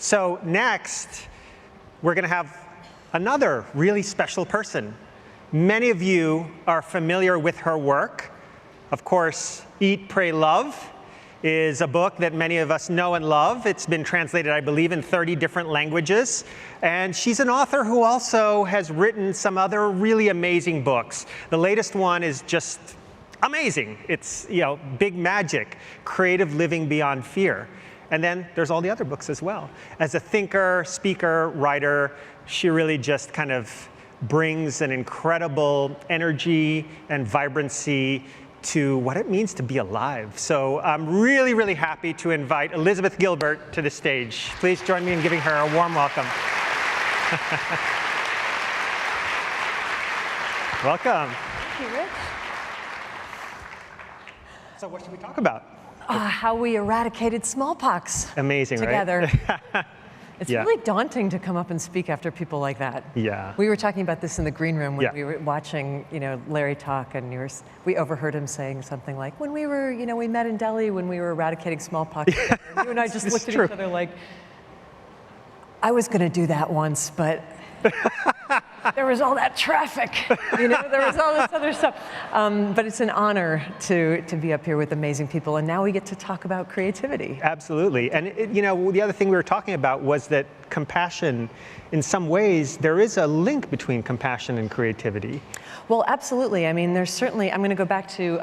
So next, we're going to have another really special person. Many of you are familiar with her work. Of course, Eat, Pray, Love is a book that many of us know and love. It's been translated, I believe, in 30 different languages. And she's an author who also has written some other really amazing books. The latest one is just amazing. It's, big magic, Creative Living Beyond Fear. And then there's all the other books as well. As a thinker, speaker, writer, she really just kind of brings an incredible energy and vibrancy to what it means to be alive. So I'm really, really happy to invite Elizabeth Gilbert to the stage. Please join me in giving her a warm welcome. Welcome. Thank you, Rich. So what should we talk about? How we eradicated smallpox. Amazing, together. Right? It's really daunting to come up and speak after people like that. Yeah. We were talking about this in the green room when we were watching, Larry talk, and we overheard him saying something like, "When we were, we met in Delhi when we were eradicating smallpox." You and I just looked at each other like, I was going to do that once, but there was all that traffic, there was all this other stuff. But it's an honor to be up here with amazing people, and now we get to talk about creativity. Absolutely, and the other thing we were talking about was that compassion, in some ways, there is a link between compassion and creativity. Well, absolutely. I mean, there's certainly, I'm going to go back to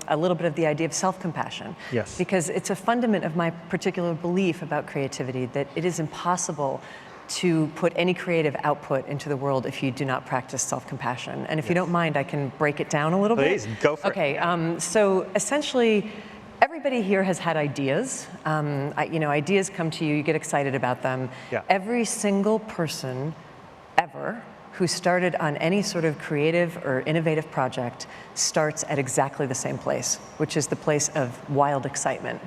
a little bit of the idea of self-compassion. Yes. Because it's a fundament of my particular belief about creativity, that it is impossible to put any creative output into the world if you do not practice self-compassion. And if you don't mind, I can break it down a little bit. Please, go for it. Okay, so essentially, everybody here has had ideas. Ideas come to you, you get excited about them. Yeah. Every single person ever who started on any sort of creative or innovative project starts at exactly the same place, which is the place of wild excitement.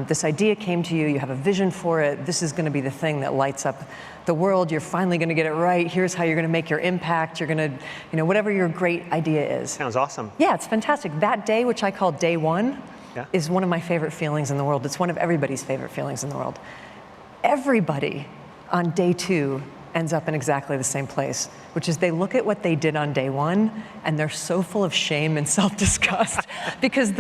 This idea came to you, you have a vision for it, this is going to be the thing that lights up the world, you're finally going to get it right, here's how you're going to make your impact, you're going to, whatever your great idea is. Sounds awesome. Yeah, it's fantastic. That day, which I call day one, is one of my favorite feelings in the world. It's one of everybody's favorite feelings in the world. Everybody on day two ends up in exactly the same place, which is they look at what they did on day one and they're so full of shame and self-disgust because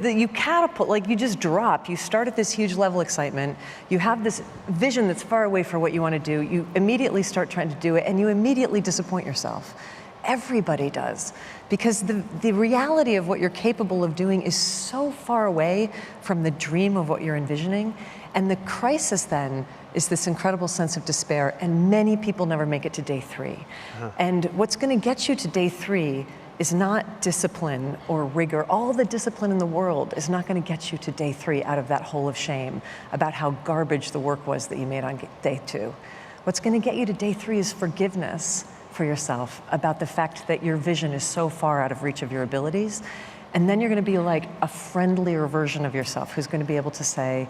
you catapult, like you just drop. You start at this huge level of excitement, you have this vision that's far away for what you want to do, you immediately start trying to do it, and you immediately disappoint yourself. Everybody does, because the reality of what you're capable of doing is so far away from the dream of what you're envisioning. And the crisis then is this incredible sense of despair, and many people never make it to day three. And what's going to get you to day three is not discipline or rigor. All the discipline in the world is not going to get you to day three out of that hole of shame about how garbage the work was that you made on day two. What's going to get you to day three is forgiveness for yourself about the fact that your vision is so far out of reach of your abilities. And then you're going to be like a friendlier version of yourself who's going to be able to say,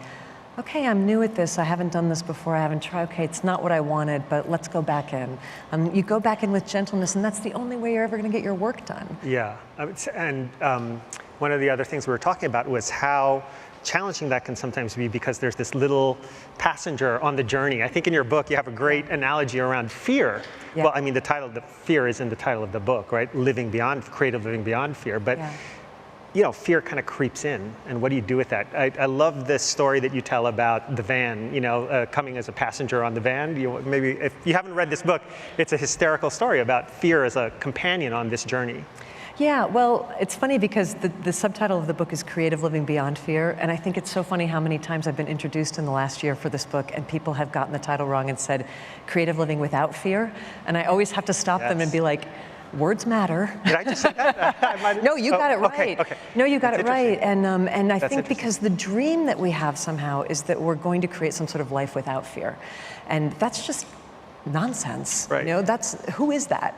okay, I'm new at this, I haven't done this before, I haven't tried, okay, it's not what I wanted, but let's go back in. You go back in with gentleness, and that's the only way you're ever going to get your work done. Yeah, and one of the other things we were talking about was how challenging that can sometimes be, because there's this little passenger on the journey. I think in your book you have a great analogy around fear. Yeah. Well, I mean, the fear is in the title of the book, right? Creative living beyond fear. But fear kind of creeps in, and what do you do with that? I love this story that you tell about the van, coming as a passenger on the van. Maybe if you haven't read this book, it's a hysterical story about fear as a companion on this journey. Yeah, well, it's funny because the subtitle of the book is Creative Living Beyond Fear, and I think it's so funny how many times I've been introduced in the last year for this book, and people have gotten the title wrong and said, Creative Living Without Fear, and I always have to stop them and be like, words matter. Did I just say that? No, you got it right. Okay. No, you got it right. And I That's think because the dream that we have somehow is that we're going to create some sort of life without fear. And that's just nonsense. Right. Who is that?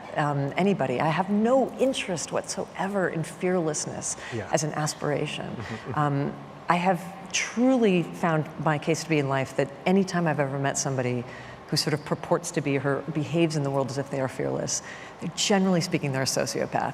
Anybody. I have no interest whatsoever in fearlessness as an aspiration. I have truly found my case to be in life that anytime I've ever met somebody who sort of purports to be or behaves in the world as if they are fearless, generally speaking, they're a sociopath,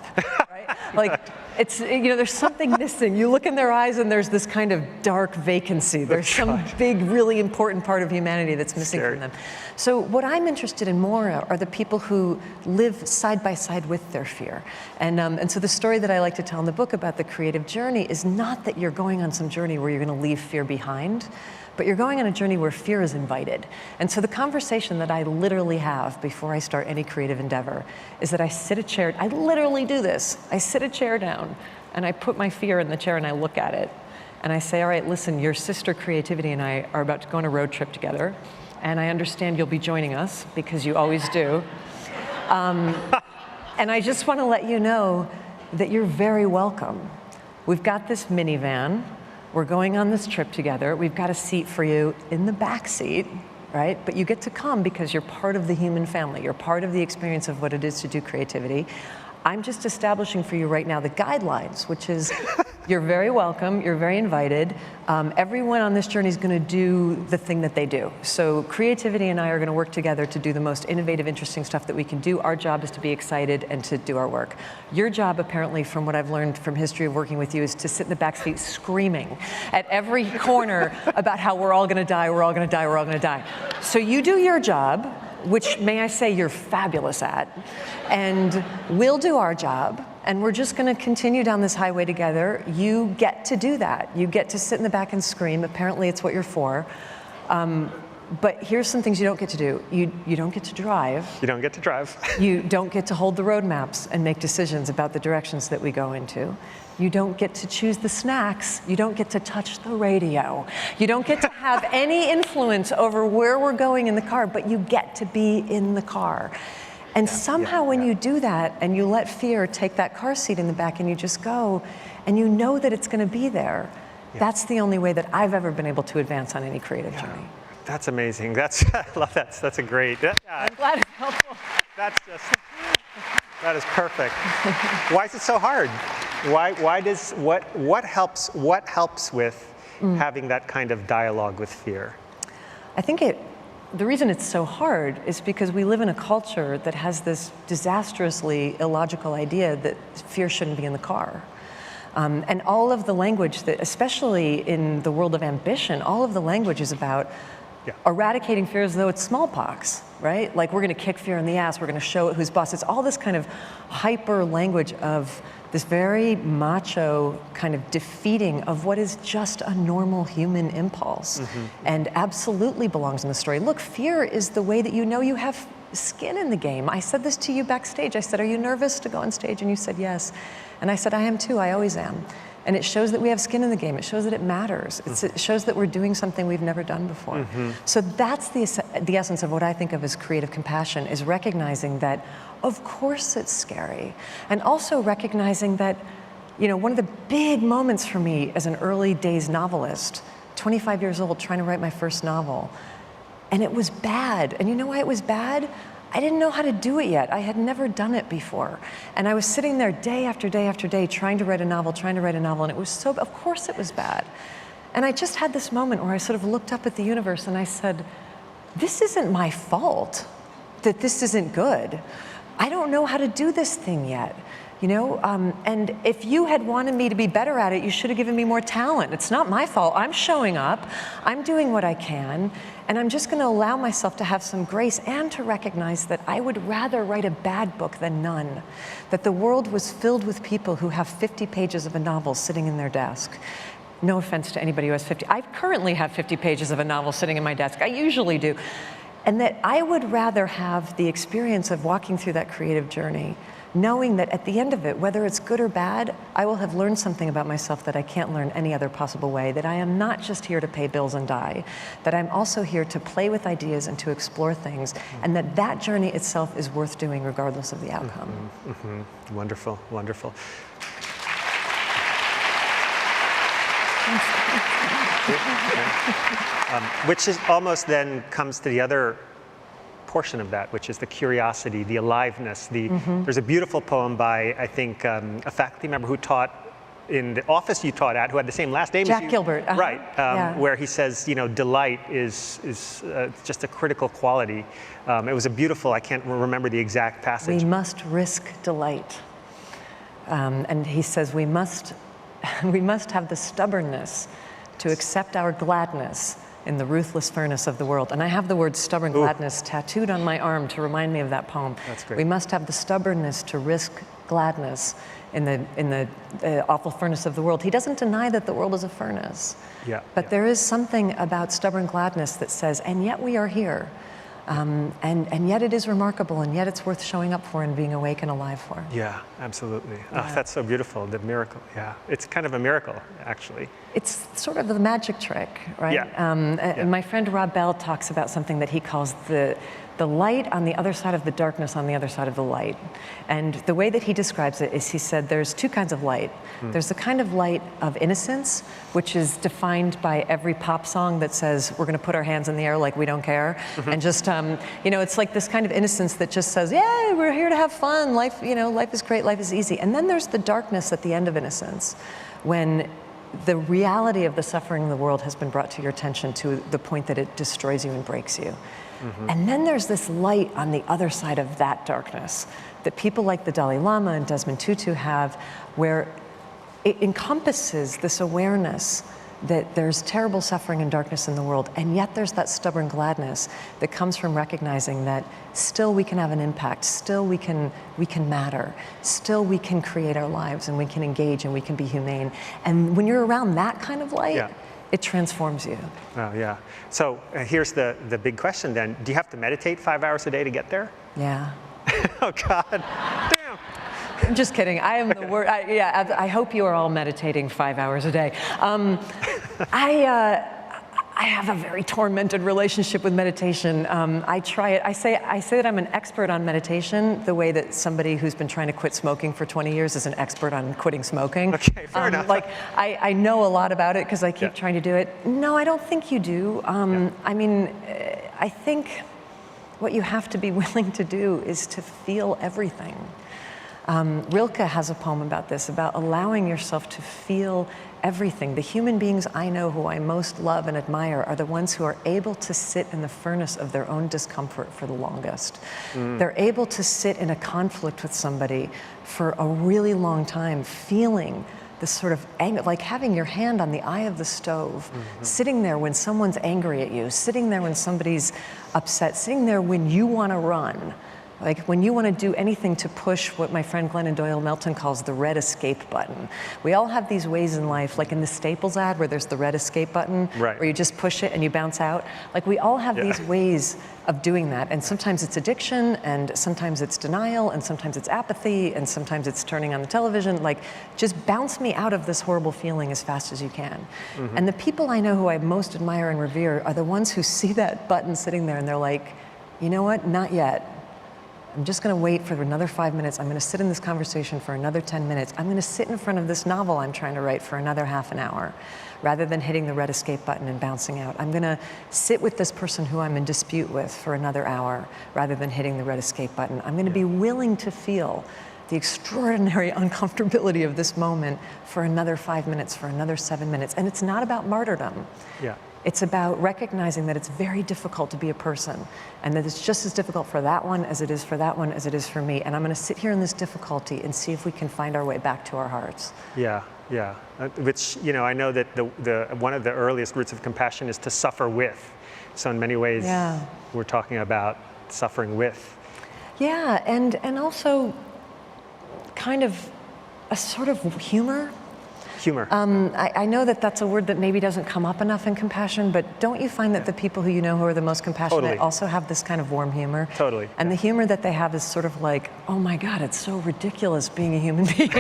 right? Like, it's, there's something missing. You look in their eyes and there's this kind of dark vacancy. There's some big, really important part of humanity that's missing from them. So what I'm interested in more are the people who live side by side with their fear. And so the story that I like to tell in the book about the creative journey is not that you're going on some journey where you're going to leave fear behind, but you're going on a journey where fear is invited. And so the conversation that I literally have before I start any creative endeavor is that I literally do this. I sit a chair down and I put my fear in the chair and I look at it. And I say, all right, listen, your sister creativity and I are about to go on a road trip together. And I understand you'll be joining us because you always do. And I just want to let you know that you're very welcome. We've got this minivan. We're going on this trip together. We've got a seat for you in the back seat, right? But you get to come because you're part of the human family. You're part of the experience of what it is to do creativity. I'm just establishing for you right now the guidelines, which is you're very welcome, you're very invited. Everyone on this journey is going to do the thing that they do. So creativity and I are going to work together to do the most innovative, interesting stuff that we can do. Our job is to be excited and to do our work. Your job, apparently, from what I've learned from history of working with you, is to sit in the back seat screaming at every corner about how we're all going to die, we're all going to die, we're all going to die. So you do your job, which, may I say, you're fabulous at, and we'll do our job, and we're just going to continue down this highway together. You get to do that. You get to sit in the back and scream. Apparently, it's what you're for. But here's some things you don't get to do. You don't get to drive. You don't get to drive. You don't get to hold the road maps and make decisions about the directions that we go into. You don't get to choose the snacks. You don't get to touch the radio. You don't get to have any influence over where we're going in the car, but you get to be in the car. And somehow when you do that and you let fear take that car seat in the back and you just go and you know that it's going to be there, that's the only way that I've ever been able to advance on any creative journey. That's amazing. I love that. That's a great. I'm glad it's helpful. That is perfect. Why is it so hard? What helps with having that kind of dialogue with fear? I think the reason it's so hard is because we live in a culture that has this disastrously illogical idea that fear shouldn't be in the car. And all of the language that, especially in the world of ambition, all of the language is about eradicating fear as though it's smallpox, right? Like we're going to kick fear in the ass, we're going to show it who's boss. It's all this kind of hyper language of this very macho kind of defeating of what is just a normal human impulse and absolutely belongs in the story. Look, fear is the way that you know you have skin in the game. I said this to you backstage. I said, are you nervous to go on stage? And you said, yes. And I said, I am too, I always am. And it shows that we have skin in the game. It shows that it matters. It shows that we're doing something we've never done before. So that's the essence of what I think of as creative compassion, is recognizing that, of course it's scary. And also recognizing that, one of the big moments for me as an early days novelist, 25 years old, trying to write my first novel, and it was bad. And you know why it was bad? I didn't know how to do it yet. I had never done it before. And I was sitting there day after day after day trying to write a novel, and it was of course it was bad. And I just had this moment where I sort of looked up at the universe and I said, this isn't my fault that this isn't good. I don't know how to do this thing yet. And if you had wanted me to be better at it, you should have given me more talent. It's not my fault. I'm showing up, I'm doing what I can, and I'm just going to allow myself to have some grace and to recognize that I would rather write a bad book than none. That the world was filled with people who have 50 pages of a novel sitting in their desk. No offense to anybody who has 50. I currently have 50 pages of a novel sitting in my desk. I usually do. And that I would rather have the experience of walking through that creative journey, knowing that at the end of it, whether it's good or bad, I will have learned something about myself that I can't learn any other possible way, that I am not just here to pay bills and die, that I'm also here to play with ideas and to explore things, and that journey itself is worth doing regardless of the outcome. Wonderful, wonderful. Which is almost then comes to the other portion of that, which is the curiosity, the aliveness. There's a beautiful poem by, I think, a faculty member who taught in the office you taught at, who had the same last name as you. Jack Gilbert. Right, where he says, delight is just a critical quality. It was a beautiful, I can't remember the exact passage. We must risk delight. And he says we must have the stubbornness to accept our gladness in the ruthless furnace of the world. And I have the word stubborn gladness tattooed on my arm to remind me of that poem. That's great. We must have the stubbornness to risk gladness in the awful furnace of the world. He doesn't deny that the world is a furnace. Yeah. But there is something about stubborn gladness that says, and yet we are here. And yet it is remarkable, and yet it's worth showing up for and being awake and alive for. Yeah, absolutely. Yeah. Oh, that's so beautiful, the miracle. Yeah, it's kind of a miracle, actually. It's sort of the magic trick, right? Yeah. My friend Rob Bell talks about something that he calls the light on the other side of the darkness on the other side of the light. And the way that he describes it is, he said there's two kinds of light. There's the kind of light of innocence, which is defined by every pop song that says we're going to put our hands in the air like we don't care. And just, it's like this kind of innocence that just says, yeah, we're here to have fun. Life, life is great, life is easy. And then there's the darkness at the end of innocence, when the reality of the suffering in the world has been brought to your attention to the point that it destroys you and breaks you. And then there's this light on the other side of that darkness that people like the Dalai Lama and Desmond Tutu have, where it encompasses this awareness that there's terrible suffering and darkness in the world, and yet there's that stubborn gladness that comes from recognizing that still we can have an impact, still we can matter, still we can create our lives, and we can engage, and we can be humane. And when you're around that kind of light, it transforms you. Oh, yeah. So here's the big question then. Do you have to meditate 5 hours a day to get there? Yeah. Oh, God. Damn. I'm just kidding. I am the worst. I hope you are all meditating 5 hours a day. I have a very tormented relationship with meditation. I try it. I say that I'm an expert on meditation, the way that somebody who's been trying to quit smoking for 20 years is an expert on quitting smoking. Okay, fair enough. Like, I know a lot about it because I keep trying to do it. No, I don't think you do. I mean, I think what you have to be willing to do is to feel everything. Rilke has a poem about this, about allowing yourself to feel everything. The human beings I know who I most love and admire are the ones who are able to sit in the furnace of their own discomfort for the longest. They're able to sit in a conflict with somebody for a really long time, feeling this sort of anger, like having your hand on the eye of the stove, sitting there when someone's angry at you, sitting there when somebody's upset, sitting there when you want to run. Like when you want to do anything to push what my friend Glennon Doyle Melton calls the red escape button. We all have these ways in life, like in the Staples ad where there's the red escape button, where you just push it and you bounce out. Like we all have these ways of doing that. And sometimes it's addiction, and sometimes it's denial, and sometimes it's apathy, and sometimes it's turning on the television. Like, just bounce me out of this horrible feeling as fast as you can. And the people I know who I most admire and revere are the ones who see that button sitting there and they're like, you know what, not yet. I'm just going to wait for another 5 minutes. I'm going to sit in this conversation for another 10 minutes. I'm going to sit in front of this novel I'm trying to write for another half an hour, rather than hitting the red escape button and bouncing out. I'm going to sit with this person who I'm in dispute with for another hour, rather than hitting the red escape button. I'm going to be willing to feel the extraordinary uncomfortability of this moment for another 5 minutes, for another 7 minutes. And it's not about martyrdom. It's about recognizing that it's very difficult to be a person, and that it's just as difficult for that one as it is for that one as it is for me. And I'm going to sit here in this difficulty and see if we can find our way back to our hearts. Which, I know that one of the earliest roots of compassion is to suffer with. So in many ways, we're talking about suffering with. Yeah, and also kind of a sort of humor. I know that that's a word that maybe doesn't come up enough in compassion, but don't you find that the people who you know who are the most compassionate also have this kind of warm humor? And the humor that they have is sort of like, oh my God, it's so ridiculous being a human being.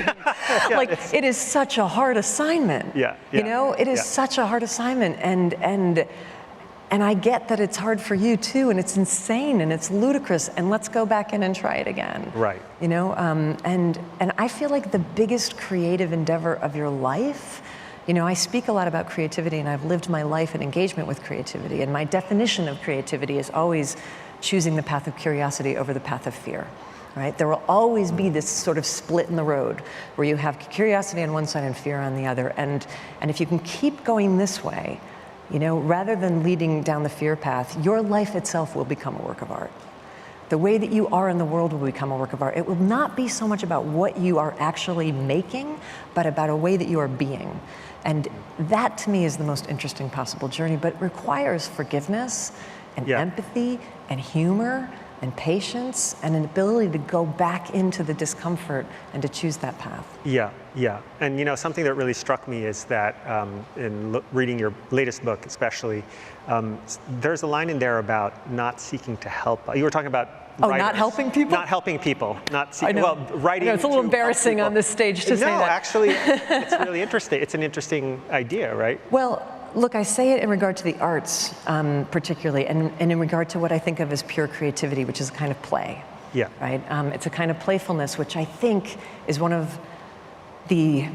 Like, it is such a hard assignment. It is such a hard assignment. And I get that it's hard for you too, and it's insane, and it's ludicrous, and let's go back in and try it again. And I feel like the biggest creative endeavor of your life, I speak a lot about creativity, and I've lived my life in engagement with creativity, and my definition of creativity is always choosing the path of curiosity over the path of fear. Right? There will always be this sort of split in the road where you have curiosity on one side and fear on the other, and if you can keep going this way, rather than leading down the fear path, your life itself will become a work of art. The way that you are in the world will become a work of art. It will not be so much about what you are actually making, but about a way that you are being. And that, to me, is the most interesting possible journey, but it requires forgiveness and empathy and humor and patience and an ability to go back into the discomfort and to choose that path. Yeah, yeah. And you know, something that really struck me is that in reading your latest book especially, there's a line in there about not seeking to help. You were talking about writers. Not helping people? Not helping people. Not I know. Well, writing. I know, it's a little embarrassing on this stage to say that. No, actually, it's really interesting. It's an interesting idea, right? Well, look, I say it in regard to the arts, particularly, and in regard to what I think of as pure creativity, which is a kind of play. Yeah. Right? It's a kind of playfulness, which I think is one of the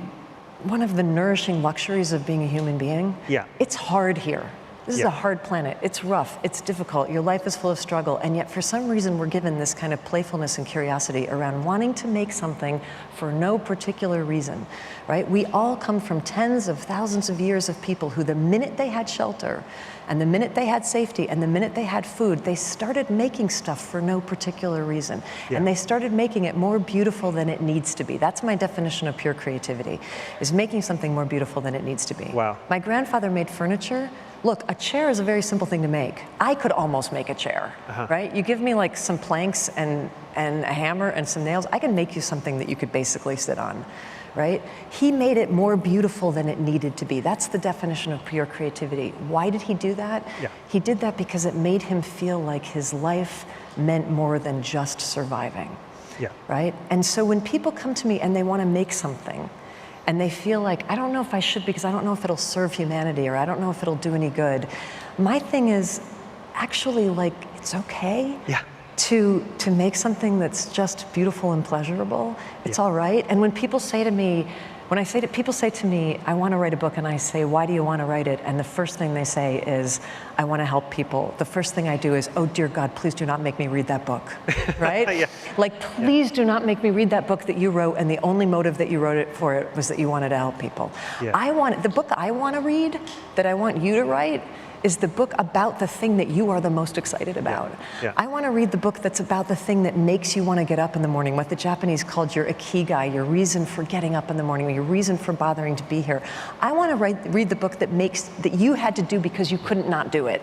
nourishing luxuries of being a human being. Yeah. It's hard here. This is a hard planet. It's rough. It's difficult. Your life is full of struggle. And yet, for some reason, we're given this kind of playfulness and curiosity around wanting to make something for no particular reason, right? We all come from tens of thousands of years of people who, the minute they had shelter, and the minute they had safety, and the minute they had food, they started making stuff for no particular reason. Yeah. And they started making it more beautiful than it needs to be. That's my definition of pure creativity, is making something more beautiful than it needs to be. Wow. My grandfather made furniture. Look, a chair is a very simple thing to make. I could almost make a chair, right? You give me like some planks and a hammer and some nails, I can make you something that you could basically sit on, right? He made it more beautiful than it needed to be. That's the definition of pure creativity. Why did he do that? Yeah. He did that because it made him feel like his life meant more than just surviving, right? And so when people come to me and they want to make something, and they feel like, I don't know if I should because I don't know if it'll serve humanity or I don't know if it'll do any good. My thing is actually like, it's okay to make something that's just beautiful and pleasurable. It's all right. And when people say to me, people say to me, I want to write a book, and I say, why do you want to write it? And the first thing they say is, I want to help people. The first thing I do is, oh dear God, please do not make me read that book, right? Like, please do not make me read that book that you wrote, and the only motive that you wrote it for was that you wanted to help people. The book I want to read, that I want you to write, is the book about the thing that you are the most excited about. I want to read the book that's about the thing that makes you want to get up in the morning, what the Japanese called your ikigai, your reason for getting up in the morning, your reason for bothering to be here. I want to read the book that you had to do because you couldn't not do it.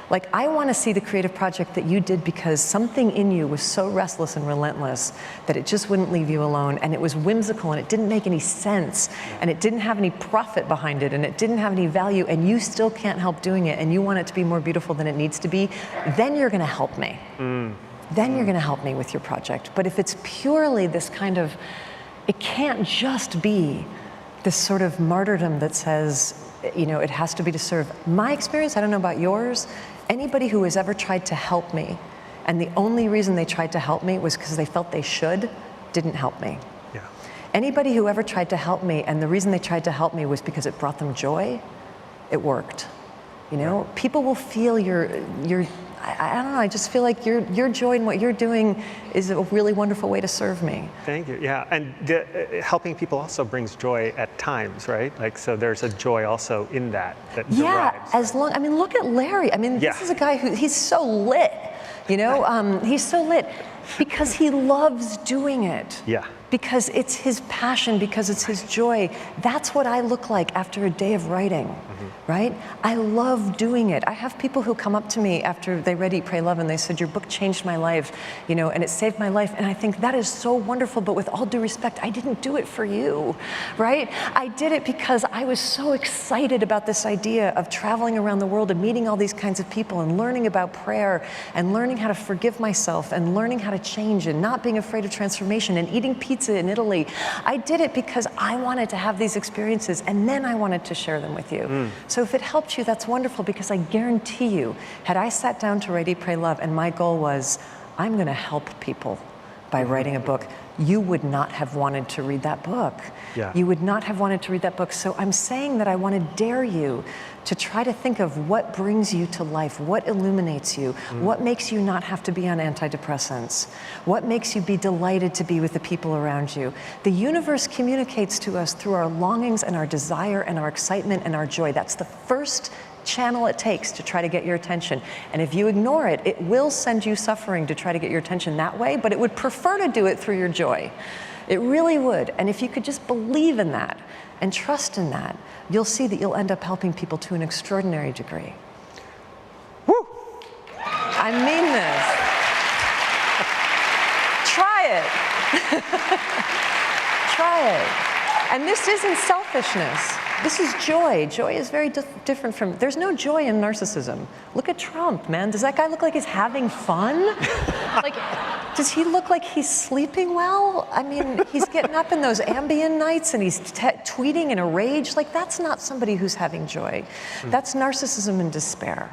Like, I want to see the creative project that you did because something in you was so restless and relentless that it just wouldn't leave you alone, and it was whimsical, and it didn't make any sense, and it didn't have any profit behind it, and it didn't have any value, and you still can't help doing it, and you want it to be more beautiful than it needs to be. Then you're going to help me. Then you're going to help me with your project. But if it's purely this kind of, it can't just be this sort of martyrdom that says, you know, it has to be to serve. My experience, I don't know about yours, anybody who has ever tried to help me, and the only reason they tried to help me was because they felt they should, didn't help me. Anybody who ever tried to help me, and the reason they tried to help me was because it brought them joy, it worked. You know, people will feel your I don't know, I just feel like your joy in what you're doing is a really wonderful way to serve me. Thank you, yeah. And helping people also brings joy at times, right? Like, so there's a joy also in that derives. I mean, look at Larry. I mean, this is a guy he's so lit, you know? He's so lit because he loves doing it. Because it's his passion, because it's his joy. That's what I look like after a day of writing, right? I love doing it. I have people who come up to me after they read Eat, Pray, Love, and they said, your book changed my life, you know, and it saved my life. And I think that is so wonderful, but with all due respect, I didn't do it for you, right? I did it because I was so excited about this idea of traveling around the world and meeting all these kinds of people and learning about prayer and learning how to forgive myself and learning how to change and not being afraid of transformation and eating pizza in Italy. I did it because I wanted to have these experiences, and then I wanted to share them with you. So if it helped you, that's wonderful, because I guarantee you, had I sat down to write Eat, Pray, Love, and my goal was, I'm going to help people by writing a book, you would not have wanted to read that book. You would not have wanted to read that book. So I'm saying that I want to dare you to try to think of what brings you to life, what illuminates you, what makes you not have to be on antidepressants, what makes you be delighted to be with the people around you. The universe communicates to us through our longings and our desire and our excitement and our joy. That's the first channel it takes to try to get your attention. And if you ignore it, it will send you suffering to try to get your attention that way, but it would prefer to do it through your joy. It really would. And if you could just believe in that and trust in that, you'll see that you'll end up helping people to an extraordinary degree. Woo! I mean this. Try it. Try it. And this isn't selfishness. This is joy. Joy is very different from, there's no joy in narcissism. Look at Trump, man. Does that guy look like he's having fun? Like, does he look like he's sleeping well? I mean, he's getting up in those Ambien nights and he's tweeting in a rage. Like, that's not somebody who's having joy. That's narcissism and despair.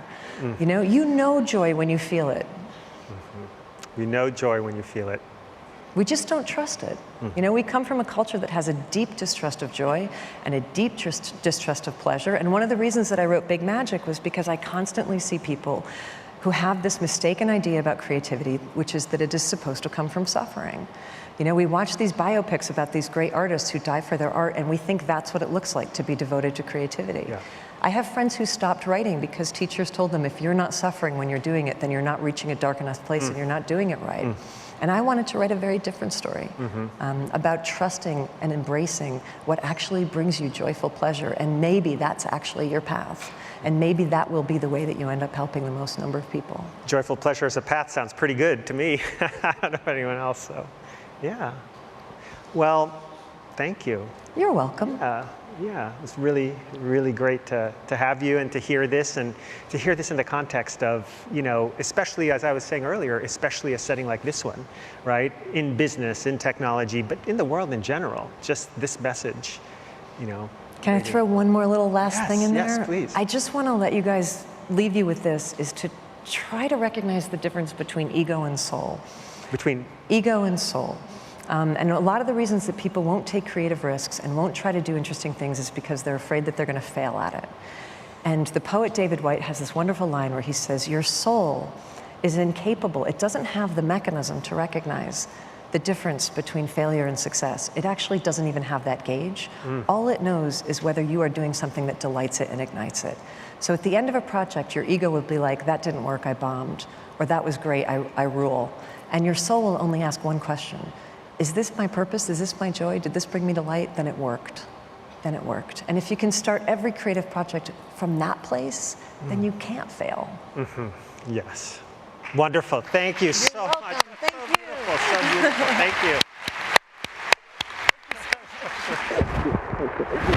You know joy when you feel it. You know joy when you feel it. We just don't trust it. We come from a culture that has a deep distrust of joy and a deep distrust of pleasure. And one of the reasons that I wrote Big Magic was because I constantly see people who have this mistaken idea about creativity, which is that it is supposed to come from suffering. We watch these biopics about these great artists who die for their art, and we think that's what it looks like to be devoted to creativity. Yeah. I have friends who stopped writing because teachers told them, if you're not suffering when you're doing it, then you're not reaching a dark enough place and you're not doing it right. And I wanted to write a very different story about trusting and embracing what actually brings you joyful pleasure. And maybe that's actually your path. And maybe that will be the way that you end up helping the most number of people. Joyful pleasure as a path sounds pretty good to me. I don't know about anyone else, so yeah. Well, thank you. You're welcome. Yeah, it's really, really great to have you and to hear this, and to hear this in the context of, especially as I was saying earlier, especially a setting like this one, right? In business, in technology, but in the world in general, just this message, Can I throw one more little last thing in there? Yes, please. I just want to let you guys, leave you with this, is to try to recognize the difference between ego and soul. Between? Ego and soul. And a lot of the reasons that people won't take creative risks and won't try to do interesting things is because they're afraid that they're going to fail at it. And the poet David Whyte has this wonderful line where he says, your soul is incapable. It doesn't have the mechanism to recognize the difference between failure and success. It actually doesn't even have that gauge. All it knows is whether you are doing something that delights it and ignites it. So at the end of a project, your ego would be like, that didn't work, I bombed. Or that was great, I rule. And your soul will only ask one question. Is this my purpose? Is this my joy? Did this bring me to light? Then it worked. Then it worked. And if you can start every creative project from that place, then you can't fail. Yes. Wonderful. Thank you so much. Thank you. Beautiful. So beautiful. Thank you.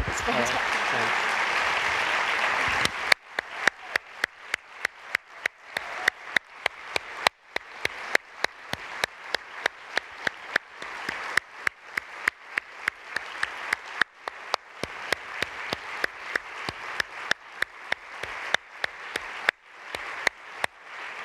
It's fantastic.